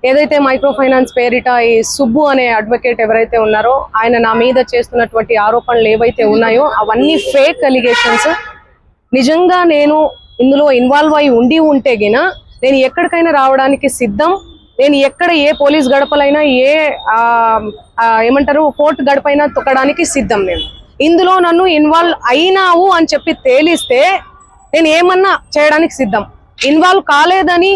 ఏదైతే micro finance పేరిట ఈ సుబ్బు అనే అడ్వకేట్ ఎవరైతే ఉన్నారో ఆయన నా మీద చేస్తున్నటువంటి ఆరోపణలు ఏవైతే ఉన్నాయో అవన్నీ ఫేక్ అలిగేషన్స్. నిజంగా నేను ఇందులో ఇన్వాల్వ్ అయి ఉంటే గిన నేను ఎక్కడికైనా రావడానికి సిద్ధం. నేను ఎక్కడ ఏ పోలీస్ గడపలైనా ఏ ఏమంటారు కోర్టు గడపైనా తొక్కడానికి సిద్ధం. నేను ఇందులో నన్ను ఇన్వాల్వ్ అయినావు అని చెప్పి తేలిస్తే నేను ఏమన్నా చేయడానికి సిద్ధం. ఇన్వాల్వ్ కాలేదని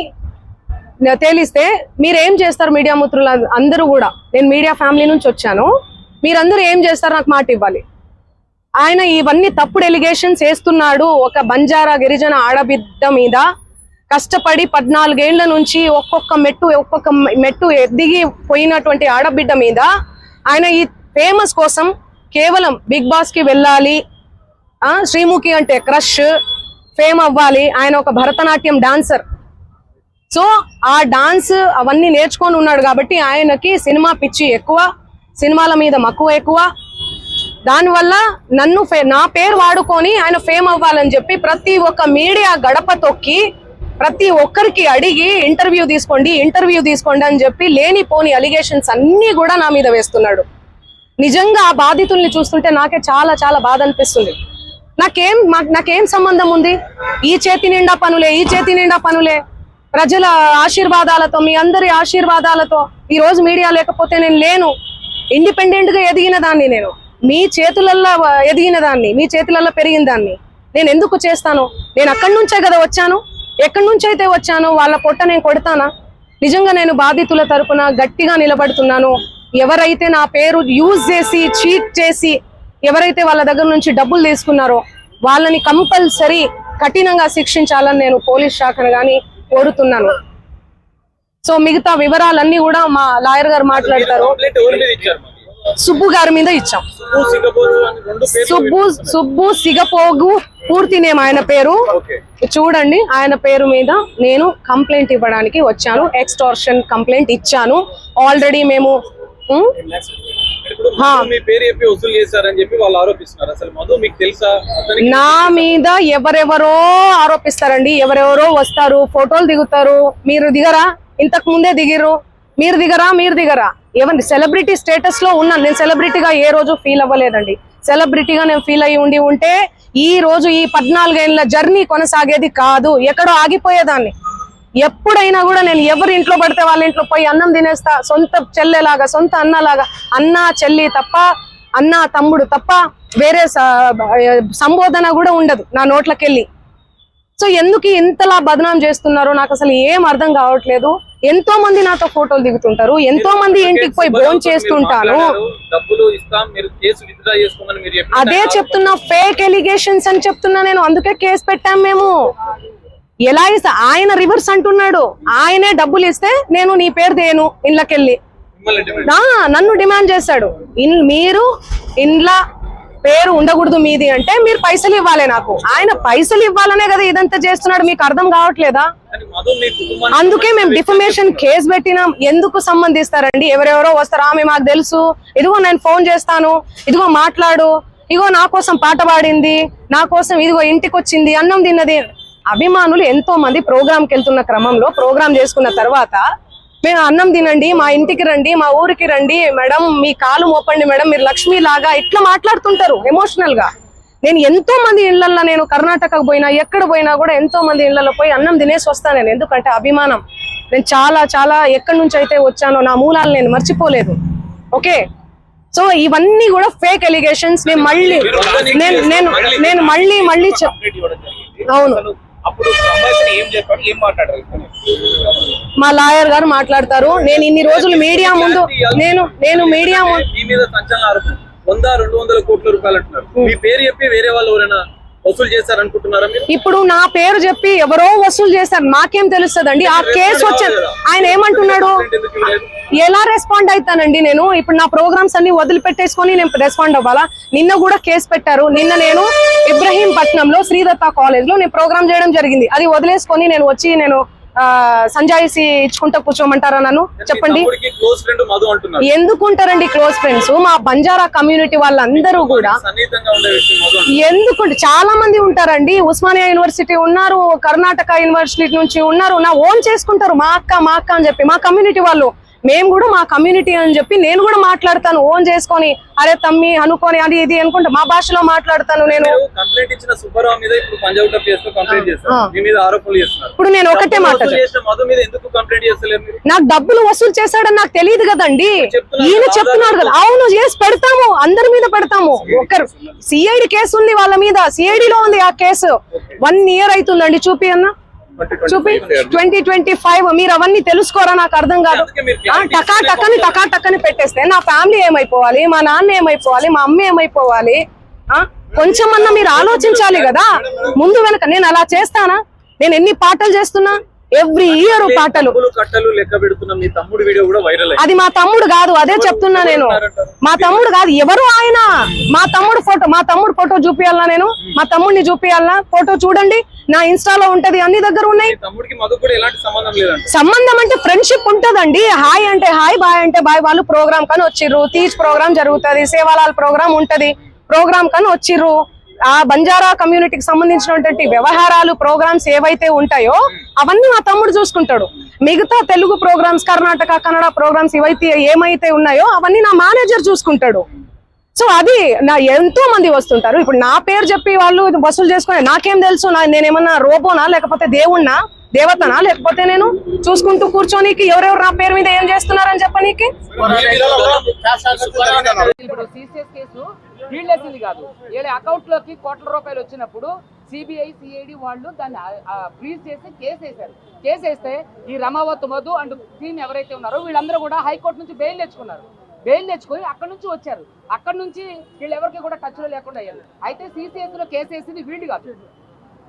తేలిస్తే మీరేం చేస్తారు? మీడియా మిత్రులు అందరూ కూడా, నేను మీడియా ఫ్యామిలీ నుంచి వచ్చాను, మీరందరూ ఏం చేస్తారు? నాకు మాట ఇవ్వాలి. ఆయన ఇవన్నీ తప్పుడు ఎలిగేషన్స్ వేస్తున్నాడు. ఒక బంజారా గిరిజన ఆడబిడ్డ మీద కష్టపడి 14 ఏళ్ల నుంచి ఒక్కొక్క మెట్టు ఎదిగి పోయినటువంటి ఆడబిడ్డ మీద ఆయన ఈ ఫేమస్ కోసం కేవలం బిగ్ బాస్ కి వెళ్ళాలి, శ్రీముఖి అంటే క్రష్, ఫేమ్ అవ్వాలి. ఆయన ఒక భరతనాట్యం డాన్సర్. సో ఆ డాన్స్ అవన్నీ నేర్చుకొని ఉన్నాడు కాబట్టి ఆయనకి సినిమా పిచ్చి ఎక్కువ, సినిమాల మీద మక్కువ ఎక్కువ. దానివల్ల నా పేరు వాడుకొని ఆయన ఫేమ్ అవ్వాలని చెప్పి ప్రతి ఒక్క మీడియా గడప తొక్కి ప్రతి ఒక్కరికి అడిగి ఇంటర్వ్యూ తీసుకోండి అని చెప్పి లేనిపోని అలిగేషన్స్ అన్ని కూడా నా మీద వేస్తున్నాడు. నిజంగా ఆ బాధితుల్ని చూస్తుంటే నాకే చాలా చాలా బాధ అనిపిస్తుంది. నాకేం సంబంధం ఉంది? ఈ చేతి నిండా పనులే ప్రజల ఆశీర్వాదాలతో, మీ అందరి ఆశీర్వాదాలతో ఈ రోజు మీడియా లేకపోతే నేను లేను. ఇండిపెండెంట్ గా ఎదిగిన దాన్ని, నేను మీ చేతులల్లో ఎదిగిన దాన్ని, మీ చేతులలో పెరిగిన దాన్ని నేను ఎందుకు చేస్తాను? నేను అక్కడి నుంచే కదా వచ్చాను. ఎక్కడి నుంచి అయితే వచ్చానో వాళ్ళ పొట్ట నేను కొడతానా? నిజంగా నేను బాధితుల తరపున గట్టిగా నిలబడుతున్నాను. ఎవరైతే నా పేరు యూజ్ చేసి చీట్ చేసి ఎవరైతే వాళ్ళ దగ్గర నుంచి డబ్బులు తీసుకున్నారో వాళ్ళని కంపల్సరీ కఠినంగా శిక్షించాలని నేను పోలీస్ శాఖను గాని కోరుతున్నాను. సో మిగతా వివరాలన్నీ కూడా మా లాయర్ గారు మాట్లాడతారు. సుబ్బు గారి మీద ఇచ్చాం. సుబ్బు సిగపోగు పూర్తి నేమ్ ఆయన పేరు. చూడండి, ఆయన పేరు మీద నేను కంప్లైంట్ ఇవ్వడానికి వచ్చాను. ఎక్స్టార్షన్ కంప్లైంట్ ఇచ్చాను ఆల్రెడీ. మేము నా మీద ఎవరెవరో ఆరోపిస్తారండి. ఎవరెవరో వస్తారు, ఫోటోలు దిగుతారు. మీరు దిగరా? ఇంతకు ముందే దిగిర్రు. మీరు దిగరా? ఏమండి, సెలబ్రిటీ స్టేటస్ లో ఉన్నాను నేను. సెలబ్రిటీగా ఏ రోజు ఫీల్ అవ్వలేదండి. సెలబ్రిటీగా నేను ఫీల్ అయ్యి ఉంటే ఈ రోజు ఈ 14 ఏళ్ల జర్నీ కొనసాగేది కాదు, ఎక్కడో ఆగిపోయేదాన్ని. ఎప్పుడైనా కూడా నేను ఎవరి ఇంట్లో పడితే వాళ్ళ ఇంట్లో పోయి అన్నం తినేస్తా. సొంత చెల్లెలాగా, సొంత అన్నలాగా. అన్న చెల్లి తప్ప, అన్న తమ్ముడు తప్ప వేరే సంబోధన కూడా ఉండదు నా నోట్లకెళ్ళి. సో ఎందుకు ఇంతలా బదనాం చేస్తున్నారో నాకు అసలు ఏం అర్థం కావట్లేదు. ఎంతో మంది నాతో ఫోటోలు దిగుతుంటారు, ఎంతో మంది ఇంటికి పోయి భోజనం చేస్తుంటాను. అదే చెప్తున్నా, ఫేక్ ఎలిగేషన్స్ అని చెప్తున్నా నేను. అందుకే కేసు పెట్టాం మేము. ఎలా ఇస్తా? ఆయన రివర్స్ అంటున్నాడు. ఆయనే డబ్బులు ఇస్తే నేను నీ పేరు దేను ఇండ్లకెళ్ళి నన్ను డిమాండ్ చేశాడు. మీరు ఇండ్ల పేరు ఉండకూడదు మీది అంటే మీరు పైసలు ఇవ్వాలి నాకు. ఆయన పైసలు ఇవ్వాలనే కదా ఇదంతా చేస్తున్నాడు. మీకు అర్థం కావట్లేదా? అందుకే మేము డిఫమేషన్ కేసు పెట్టినాం. ఎందుకు సంబంధిస్తారండి? ఎవరెవరో వస్తారు, ఆమె మాకు తెలుసు, ఇదిగో నేను ఫోన్ చేస్తాను, ఇదిగో మాట్లాడు, ఇదిగో నా కోసం పాట పాడింది, నా కోసం ఇదిగో ఇంటికి వచ్చింది, అన్నం తిన్నది. అభిమానులు ఎంతో మంది ప్రోగ్రామ్కి వెళ్తున్న క్రమంలో ప్రోగ్రామ్ చేసుకున్న తర్వాత మేము అన్నం తినండి, మా ఇంటికి రండి, మా ఊరికి రండి మేడం, మీ కాలు మోపండి మేడం, మీరు లక్ష్మి లాగా ఇట్లా మాట్లాడుతుంటారు ఎమోషనల్ గా. నేను ఎంతో మంది ఇళ్లలో, నేను కర్ణాటకకు పోయినా ఎక్కడ పోయినా కూడా ఎంతో మంది ఇళ్లలో పోయి అన్నం తినేసి వస్తాను నేను. ఎందుకంటే అభిమానం. నేను చాలా చాలా ఎక్కడి నుంచి అయితే వచ్చానో నా మూలాలు నేను మర్చిపోలేదు. ఓకే, సో ఇవన్నీ కూడా ఫేక్ ఎలిగేషన్స్. నేను మళ్ళీ అవును, మా లాయర్ గారు మాట్లాడతారు. నేను ఇన్ని రోజులు మీడియా ముందు నేను మీడియా ముందు 100-200 కోట్ల రూపాయలు అంటున్నారు. మీ పేరు చెప్పి వేరే వాళ్ళు ఎవరైనా వసూలు చేశారనుకుంటున్నారా మీరు? ఇప్పుడు నా పేరు చెప్పి ఎవరో వసూలు చేశారు, నాకేం తెలుస్తుందండి? ఆ కేసు వచ్చాను. ఆయన ఏమంటున్నాడు? ఎలా రెస్పాండ్ అవుతానండి నేను? ఇప్పుడు నా ప్రోగ్రామ్స్ అన్ని వదిలిపెట్టేసుకొని నేను రెస్పాండ్ అవ్వాలా? నిన్న కూడా కేసు పెట్టారు. నిన్న నేను ఇబ్రహీంపట్నంలో శ్రీదత్త కాలేజ్ లో నేను ప్రోగ్రామ్ చేయడం జరిగింది. అది వదిలేసుకొని నేను వచ్చి నేను సంజాయిసి ఇచ్చుకుంటా కూర్చోమంటారా నన్ను? చెప్పండి. క్లోజ్ ఫ్రెండ్ మధు అంటున్నారు. ఎందుకుంటారండి క్లోజ్ ఫ్రెండ్స్? మా బంజారా కమ్యూనిటీ వాళ్ళందరూ కూడా సన్నిహితంగా ఉండే వ్యక్తి మధు అంటున్నారు. ఎందుకుంటే చాలా మంది ఉంటారండి. ఉస్మానియా యూనివర్సిటీ ఉన్నారు, కర్ణాటక యూనివర్సిటీ నుంచి ఉన్నారు. నా ఓన్ చేసుకుంటారు, మా అక్క అని చెప్పి. మా కమ్యూనిటీ వాళ్ళు, మేము కూడా మా కమ్యూనిటీ అని చెప్పి నేను కూడా మాట్లాడతాను ఓన్ చేసుకొని. అరే తమ్మి అనుకొని అది ఇది అనుకుంటే మా భాషలో మాట్లాడతాను నేను. కంప్లైంట్ ఇచ్చిన సుబ్బారావు మీద ఇప్పుడు పంజాబ్ కేసులో కంప్లైంట్ చేస్తారు, మీ మీద ఆరోపణలు చేస్తున్నారు. ఇప్పుడు నేను ఒకటే మాట, మధు మీద ఎందుకు కంప్లైంట్ చేస్తలేరు మీరు? నాకు డబ్బులు వసూలు చేశాడని నాకు తెలియదు కదండి. ఈయన చెప్తున్నాడు కదా. అవును, చేసి పెడతాము, అందరి మీద పెడతాము. ఒకరు సిఐడి కేసు ఉంది వాళ్ళ మీద, సిఐడిలో ఉంది ఆ కేసు. 1 year అవుతుందండి. చూపి అన్న, చూపి. 2025. మీరు అవన్నీ తెలుసుకోరా? నాకు అర్థం కాదు. టకాటక్కని పెట్టేస్తే నా ఫ్యామిలీ ఏమైపోవాలి, మా నాన్న ఏమైపోవాలి, మా అమ్మ ఏమైపోవాలి? కొంచెమన్నా మీరు ఆలోచించాలి కదా ముందు వెనక. నేను అలా చేస్తానా? నేను ఎన్ని పాటలు చేస్తున్నా, ఎవ్రీ ఇయర్ పాటలు. కట్టలు లెక్క పెడుతున్నా. మీ తమ్ముడు వీడియో కూడా వైరల్ అయింది. అది మా తమ్ముడు కాదు, అదే చెప్తున్నా నేను. మా తమ్ముడు కాదు. ఎవరు ఆయన? మా తమ్ముడు ఫోటో చూపియాలనా నేను? మా తమ్ముడిని చూపియాలనా? ఫోటో చూడండి, నా ఇన్స్టాలో ఉంటది, అన్ని దగ్గర ఉన్నాయి. తమ్ముడికి మధు కూడా ఎలాంటి సంబంధం లేదండి. సంబంధం అంటే ఫ్రెండ్షిప్ ఉంటదండి. హాయ్ అంటే హాయ్, బాయ్ అంటే బాయ్. వాళ్ళు ప్రోగ్రామ్ కానీ వచ్చిర్రు, తీజ్ ప్రోగ్రామ్ జరుగుతుంది, సేవాలాల్ ప్రోగ్రామ్ ఉంటది, ప్రోగ్రామ్ కానీ వచ్చిర్రు. ఆ బంజారా కమ్యూనిటీకి సంబంధించినటువంటి వ్యవహారాలు, ప్రోగ్రామ్స్ ఏవైతే ఉంటాయో అవన్నీ మా తమ్ముడు చూసుకుంటాడు. మిగతా తెలుగు ప్రోగ్రామ్స్, కర్ణాటక కన్నడ ప్రోగ్రామ్స్ ఏమైతే ఉన్నాయో అవన్నీ నా మేనేజర్ చూసుకుంటాడు. సో అది నా ఎంతో మంది వస్తుంటారు. ఇప్పుడు నా పేరు చెప్పి వాళ్ళు వసూలు చేసుకుని నాకేం తెలుసు? నేనేమన్నా రోబోనా, లేకపోతే దేవుణ్ణా, దేవతనా? లేకపోతే నేను చూసుకుంటూ కూర్చోనికి ఎవరెవరు నా పేరు మీద ఏం చేస్తున్నారని చెప్పనీకి? ఇప్పుడు సిసిఎస్ కేసు వీళ్ళేసింది కాదు, వీళ్ళ అకౌంట్ లోకి కోట్ల రూపాయలు వచ్చినప్పుడు సిబిఐ సిఐడి వాళ్ళు దాన్ని ఫ్రీజ్ చేసి కేసు వేశారు. కేసు వేస్తే ఈ రమావత్ మధు అండ్ టీమ్ ఎవరైతే ఉన్నారో వీళ్ళందరూ కూడా హైకోర్టు నుంచి బెయిల్ తెచ్చుకున్నారు. బెయిల్ తెచ్చుకొని అక్కడ నుంచి వచ్చారు. అక్కడ నుంచి వీళ్ళు ఎవరికి కూడా టచ్ లో లేకుండా అయ్యారు. అయితే సిసిఎస్ లో కేసు వేసింది వీళ్ళు కాదు.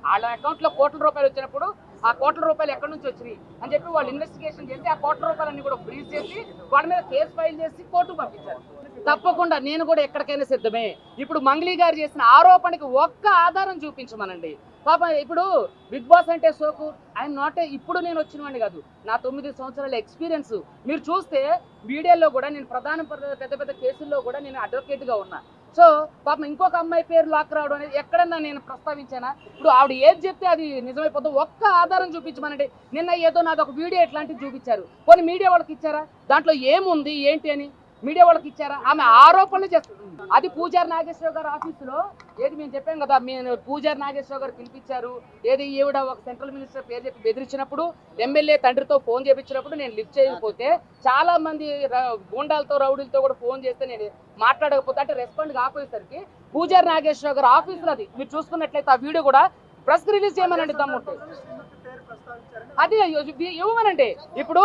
వాళ్ళ అకౌంట్ లో కోట్ల రూపాయలు వచ్చినప్పుడు ఆ కోట్ల రూపాయలు ఎక్కడి నుంచి వచ్చినాయి అని చెప్పి వాళ్ళు ఇన్వెస్టిగేషన్ చేసి ఆ కోట్ల రూపాయలన్నీ కూడా ఫ్రీజ్ చేసి వాళ్ళ మీద కేసు ఫైల్ చేసి కోర్టుకు పంపించారు. తప్పకుండా నేను కూడా ఎక్కడికైనా సిద్ధమే. ఇప్పుడు మంగ్లీ గారు చేసిన ఆరోపణకి ఒక్క ఆధారం చూపించమనండి. పాప ఇప్పుడు బిగ్ బాస్ అంటే సోకు ఆయన నాటే ఇప్పుడు నేను వచ్చినవాడిని కాదు, నా 9 సంవత్సరాల ఎక్స్పీరియన్స్. మీరు చూస్తే మీడియాలో కూడా నేను పెద్ద పెద్ద కేసుల్లో కూడా నేను అడ్వకేట్గా ఉన్నా. సో పాపం ఇంకొక అమ్మాయి పేరు లాక్ రావడం అనేది ఎక్కడన్నా నేను ప్రస్తావించానా? ఇప్పుడు ఆవిడ ఏది చెప్తే అది నిజమైపోతుంది. ఒక్క ఆధారం చూపించమనండి. నిన్న ఏదో నాది ఒక వీడియో ఎట్లాంటివి చూపించారు, కొన్ని మీడియా వాళ్ళకి ఇచ్చారా? దాంట్లో ఏముంది ఏంటి అని మీడియా వాళ్ళకి ఇచ్చారా? ఆమె ఆరోపణలు చేస్తుంది. అది పూజారి నాగేశ్వరరావు గారు ఆఫీసులో ఏది మేము చెప్పాం కదా, మేము పూజారి నాగేశ్వరరావు గారు పిలిపించారు. ఏది ఈవిడ ఒక సెంట్రల్ మినిస్టర్ పేరు చెప్పి బెదిరించినప్పుడు, ఎమ్మెల్యే తండ్రితో ఫోన్ చేయించినప్పుడు నేను లిఫ్ట్ చేయకపోతే చాలా మంది గూండాలతో రౌడీలతో కూడా ఫోన్ చేస్తే నేను మాట్లాడకపోతే అంటే రెస్పాండ్ కాకపోయేసరికి పూజారి నాగేశ్వరరావు గారు ఆఫీసులో అది మీరు చూసుకున్నట్లయితే ఆ వీడియో కూడా ప్రెస్ రిలీజ్ చేయమనండి దమ్ముంటే. అది ఇవ్వమనండి. ఇప్పుడు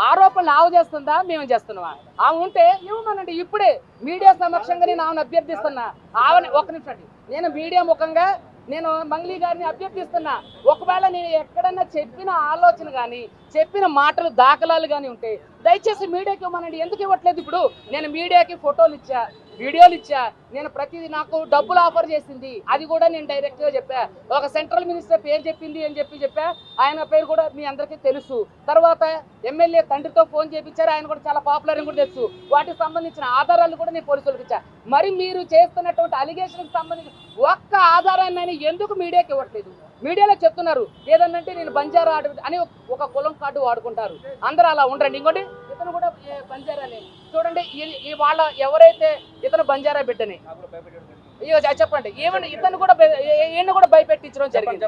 ఆరోపణలు ఆవు చేస్తుందా మేము చేస్తున్నావా? ఆమె ఉంటే ఇవ్వమనండి. ఇప్పుడే మీడియా సమక్షంగా నేను ఆమెను అభ్యర్థిస్తున్నా. ఆమె ఒక్క నిమిషం, నేను మీడియా ముఖంగా నేను మంగ్లీ గారిని అభ్యర్థిస్తున్నా. ఒకవేళ నేను ఎక్కడన్నా చెప్పిన ఆలోచన కానీ చెప్పిన మాటలు దాఖలాలు కానీ ఉంటే దయచేసి మీడియాకి ఇవ్వమనండి. ఎందుకు ఇవ్వట్లేదు? ఇప్పుడు నేను మీడియాకి ఫోటోలు ఇచ్చా, వీడియోలు ఇచ్చా, నేను ప్రతిదీ నాకు డబ్బులు ఆఫర్ చేసింది, అది కూడా నేను డైరెక్ట్గా చెప్పా. ఒక సెంట్రల్ మినిస్టర్ పేరు చెప్పింది అని చెప్పా, ఆయన పేరు కూడా మీ అందరికీ తెలుసు. తర్వాత ఎమ్మెల్యే తండ్రితో ఫోన్ చేయించారు, ఆయన కూడా చాలా పాపులర్ అని కూడా తెలుసు. వాటికి సంబంధించిన ఆధారాలు కూడా నేను పోలీసులకు ఇచ్చా. మరి మీరు చేస్తున్నటువంటి అలిగేషన్కి సంబంధించి ఒక్క ఆధారాన్ని ఎందుకు మీడియాకి ఇవ్వట్లేదు? మీడియాలో చెప్తున్నారు ఏదన్నంటే నేను బంజారా అని ఒక కులం కార్డు వాడుకుంటారు. అందరూ అలా ఉండరండి. ఇంకోటి ఇతను కూడా బంజారానే చూడండి. వాళ్ళ ఎవరైతే ఇతను బంజారా బిడ్డని చెప్పండి, ఏమన్నా ఇతను కూడా ఈయన కూడా భయపెట్టించడం జరిగింది.